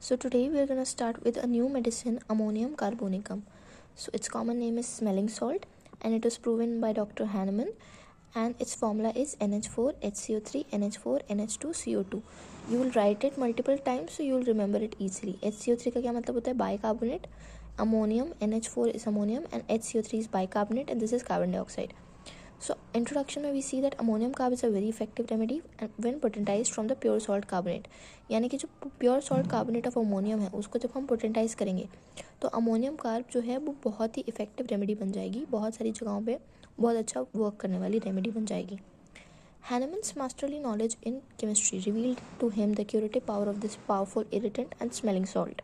So today we are going to start with a new medicine, ammonium carbonicum. So its common name is smelling salt and it was proven by Dr. Hahnemann, and its formula is NH4 HCO3 NH4 NH2 CO2. You will write it multiple times so you will remember it easily. HCO3 का क्या मतलब होता है? Bicarbonate. Ammonium, NH4 is ammonium and HCO3 is bicarbonate and this is carbon dioxide. So introduction में we see that ammonium carb is a very effective remedy when potentized from the pure salt carbonate. यानी कि जो pure salt carbonate of ammonium है उसको जब हम potentise करेंगे तो अमोनियम कार्ब जो है वो बहुत ही इफेक्टिव रेमेडी बन जाएगी, बहुत सारी जगहों पे बहुत अच्छा वर्क करने वाली रेमेडी बन जाएगी. Hahnemann's masterly knowledge in chemistry revealed to him the curative power of this powerful irritant and smelling salt.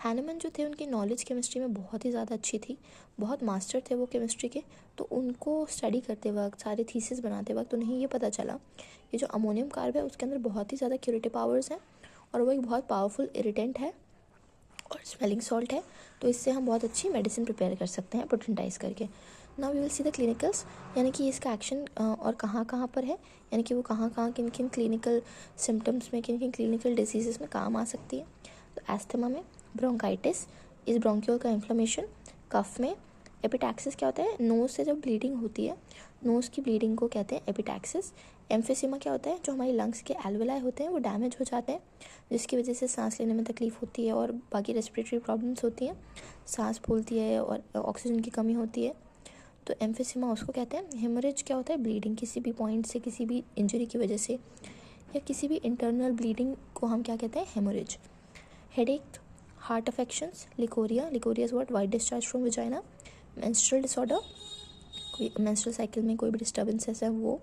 Hahnemann जो थे उनकी नॉलेज केमिस्ट्री में बहुत ही ज़्यादा अच्छी थी, बहुत मास्टर थे वो केमिस्ट्री के. तो उनको स्टडी करते वक्त, सारे थीसिस बनाते वक्त उन्हें ये पता चला कि जो अमोनियम कार्ब है उसके अंदर बहुत ही ज़्यादा क्यूरेटिव पावर्स हैं और वो एक बहुत पावरफुल इरिटेंट है और स्मेलिंग सॉल्ट है. तो इससे हम बहुत अच्छी मेडिसिन प्रिपेयर कर सकते हैं पोटेंटाइज करके. Now we will see the clinicals, यानी कि इसका एक्शन और कहाँ कहाँ पर है, यानी कि वो कहाँ कहाँ किन किन क्लिनिकल सिम्टम्स में, किन किन क्लिनिकल डिजीज़ में काम आ सकती है. तो एस्थमा में ब्रोंकाइटिस, इस ब्रोंकियोल का इन्फ्लेमेशन. कफ में एपिटैक्सिस क्या होता है? नोज़ से जब ब्लीडिंग होती है, नोज़ की ब्लीडिंग को कहते हैं एपिटैक्सिस. एम्फिसीमा क्या होता है? जो हमारी लंग्स के एल्वेलाई होते हैं वो डैमेज हो जाते हैं जिसकी वजह से सांस लेने में तकलीफ़ होती है और बाकी रेस्पिरेटरी प्रॉब्लम्स होती हैं, सांस फूलती है और ऑक्सीजन की कमी होती है. तो एम्फिसीमा उसको कहते हैं. हेमरेज क्या होता है? ब्लीडिंग, किसी भी पॉइंट से, किसी भी इंजरी की वजह से या किसी भी इंटरनल ब्लीडिंग को हम क्या कहते हैं? Haemorrhage. Headache, heart affections, leucorrhoea, leucorrhoea is what? White discharge from vagina. Menstrual disorder, कोई मेंस्ट्रुअल साइकिल में कोई भी डिस्टर्बेंसेस है वो.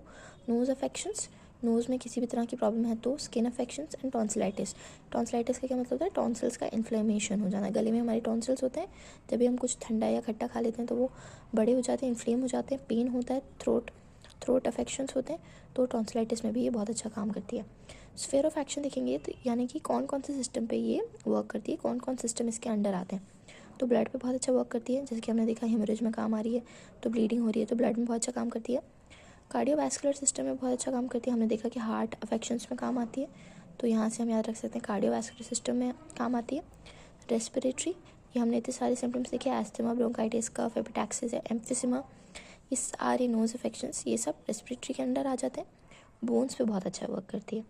नोज़ अफेक्शंस, नोज़ में किसी भी तरह की प्रॉब्लम है तो. Skin affections and tonsillitis. Tonsillitis का क्या मतलब होता है? टॉन्सिल्स का इन्फ्लेमेशन हो जाना. गले में हमारे टॉन्सिल्स होते हैं, जब भी हम कुछ ठंडा या खट्टा खा लेते हैं तो वो बड़े हो जाते हैं, इन्फ्लेम हो जाते हैं, पेन होता है, थ्रोट अफेक्शंस होते हैं. तो टॉन्सिलाइटिस में भी ये बहुत अच्छा काम करती है. स्फीयर ऑफ एक्शन देखेंगे तो यानी कि कौन कौन से सिस्टम पे ये वर्क करती है, कौन कौन सिस्टम इसके अंडर आते हैं. तो ब्लड पे बहुत अच्छा वर्क करती है, जैसे कि हमने देखा हेमरेज में काम आ रही है तो ब्लीडिंग हो रही है तो ब्लड में बहुत अच्छा काम करती है. कार्डियोवैस्कुलर सिस्टम में बहुत अच्छा काम करती है, हमने देखा कि हार्ट अफेक्शंस में काम आती है तो यहाँ से हम याद रख सकते हैं कार्डियोवैस्कुलर सिस्टम में काम आती है. रेस्पिरेटरी, ये हमने इतने सारे सिम्टम्स देखे, एस्थमा, ब्रोंकाइटिस, कफ, एपिटैक्सिस, एम्फिसीमा, ये सारे नोज अफेक्शंस, ये सब रेस्पिरेटरी के अंडर आ जाते हैं. बोन्स पे बहुत अच्छा वर्क करती है.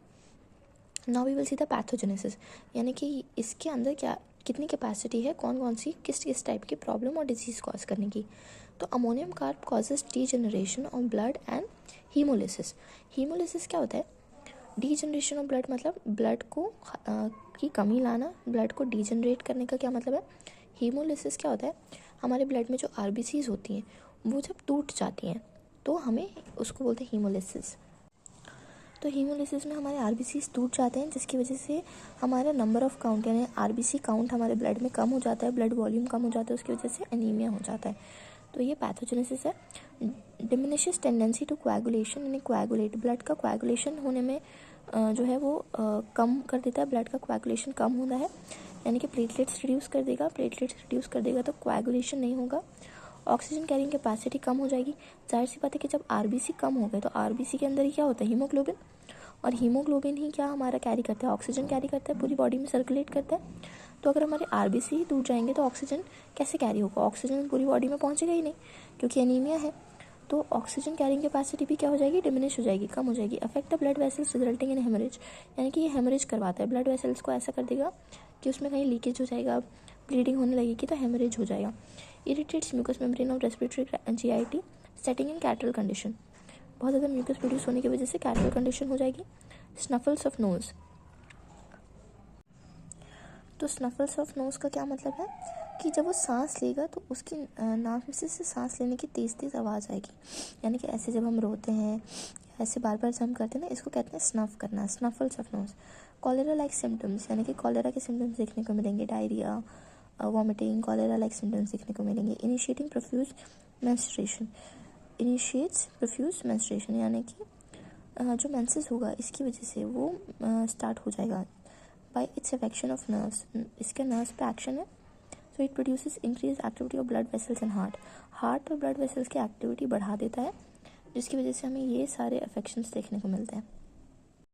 Now we will see the pathogenesis, यानी कि इसके अंदर क्या कितनी कैपेसिटी है, कौन कौन सी किस किस टाइप की प्रॉब्लम और डिजीज़ कॉज करने की. तो ammonium carb causes degeneration of blood and haemolysis. Haemolysis क्या होता है? डीजनरेशन ऑफ ब्लड मतलब ब्लड को की कमी लाना, ब्लड को डीजनरेट करने का क्या मतलब है? हीमोलिसिस क्या होता है? हमारे ब्लड में जो आरबीसीज होती हैं वो जब टूट जाती हैं तो हमें उसको बोलते हैं हीमोलिसिस. तो हीमोलिसिस में हमारे आरबीसीज टूट जाते हैं जिसकी वजह से हमारा नंबर ऑफ काउंट यानी आरबीसी काउंट हमारे ब्लड में कम हो जाता है, ब्लड वॉल्यूम कम हो जाता है, उसकी वजह से एनीमिया हो जाता है. तो ये पैथोजेनेसिस है. डिमिनिशेस टेंडेंसी टू कोएगुलेशन, यानी कोएगुलेट, ब्लड का कोएगुलेशन होने में जो है वो कम कर देता है, ब्लड का कोएगुलेशन कम होता है, यानी कि प्लेटलेट्स रिड्यूस कर देगा. प्लेटलेट्स रिड्यूस कर देगा तो कोएगुलेशन नहीं होगा. ऑक्सीजन कैरिंग कैपेसिटी कम हो जाएगी. जाहिर सी बात है कि जब आरबीसी कम हो गए तो आरबीसी के अंदर ही क्या होता है? हीमोग्लोबिन. और हीमोग्लोबिन ही क्या हमारा कैरी करता है? ऑक्सीजन कैरी करता है, पूरी बॉडी में सर्कुलेट करता है. तो अगर हमारे आरबीसी ही टूट जाएंगे तो ऑक्सीजन कैसे कैरी होगा? ऑक्सीजन पूरी बॉडी में पहुंचेगा ही नहीं क्योंकि एनीमिया है. तो ऑक्सीजन कैरिंग कैपेसिटी भी क्या हो जाएगी? डिमिनिश हो जाएगी, कम हो जाएगी. Affect the blood vessels resulting in haemorrhage, यानी कि ये हेमरेज करवाता है. ब्लड वेसल्स को ऐसा कर देगा कि उसमें कहीं लीकेज हो जाएगा, ब्लीडिंग होने लगेगी तो हेमरेज हो जाएगा. Irritates mucous membrane of respiratory GIT, setting in catarrhal condition, बहुत ज़्यादा म्यूकस प्रोड्यूस होने की वजह से कैटरल कंडीशन हो जाएगी. स्नफल्स ऑफ नोज़, तो स्नफल्स ऑफ नोज़ का क्या मतलब है कि जब वो सांस लेगा तो उसकी नाक में से सांस लेने की तेज़ तेज़ आवाज़ आएगी, यानी कि ऐसे जब हम रोते हैं ऐसे बार बार जब हम करते हैं ना, इसको कहते हैं स्नफ करना, snuffles of nose. Cholera like symptoms, यानी कि कॉलेरा के सिम्टम्स देखने को मिलेंगे, diarrhoea, vomiting, cholera like symptoms देखने को मिलेंगे. Initiating profuse menstruation, initiates profuse menstruation, यानी कि जो मेंसेस होगा इसकी वजह से वो स्टार्ट हो जाएगा. Bye it's affection of nerves, इसके नर्व्स पे एक्शन है. So it produces increase activity of blood vessels in heart और ब्लड वेसल्स की एक्टिविटी बढ़ा देता है जिसकी वजह से हमें ये सारे अफेक्शंस देखने को मिलते हैं.